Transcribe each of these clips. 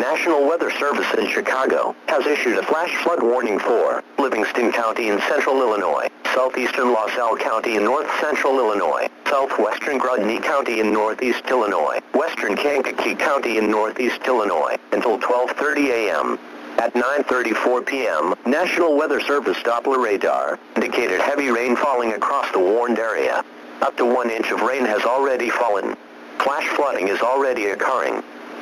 National Weather Service in Chicago has issued a flash flood warning for Livingston County in central Illinois, southeastern LaSalle County in north central Illinois, southwestern Grodny County in northeast Illinois, western Kankakee County in northeast Illinois, until 12:30 a.m. At 9:34 p.m., National Weather Service Doppler radar indicated heavy rain falling across the warned area. Up to 1 inch of rain has already fallen. Flash flooding is already occurring.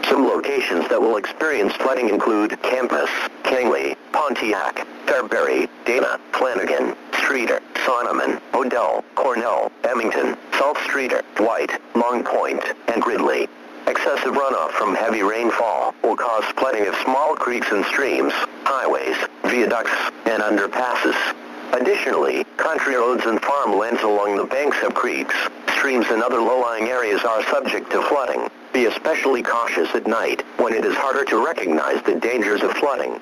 Some locations that will experience flooding include Campus, Kingley, Pontiac, Fairbury, Dana, Flanagan, Streeter, Sonneman, Odell, Cornell, Emmington, South Streeter, White, Long Point, and Gridley. Excessive runoff from heavy rainfall will cause flooding of small creeks and streams, highways, viaducts, and underpasses. Additionally, country roads and farmlands along the banks of creeks, streams, and other low-lying areas are subject to flooding. Be especially cautious at night, when it is harder to recognize the dangers of flooding.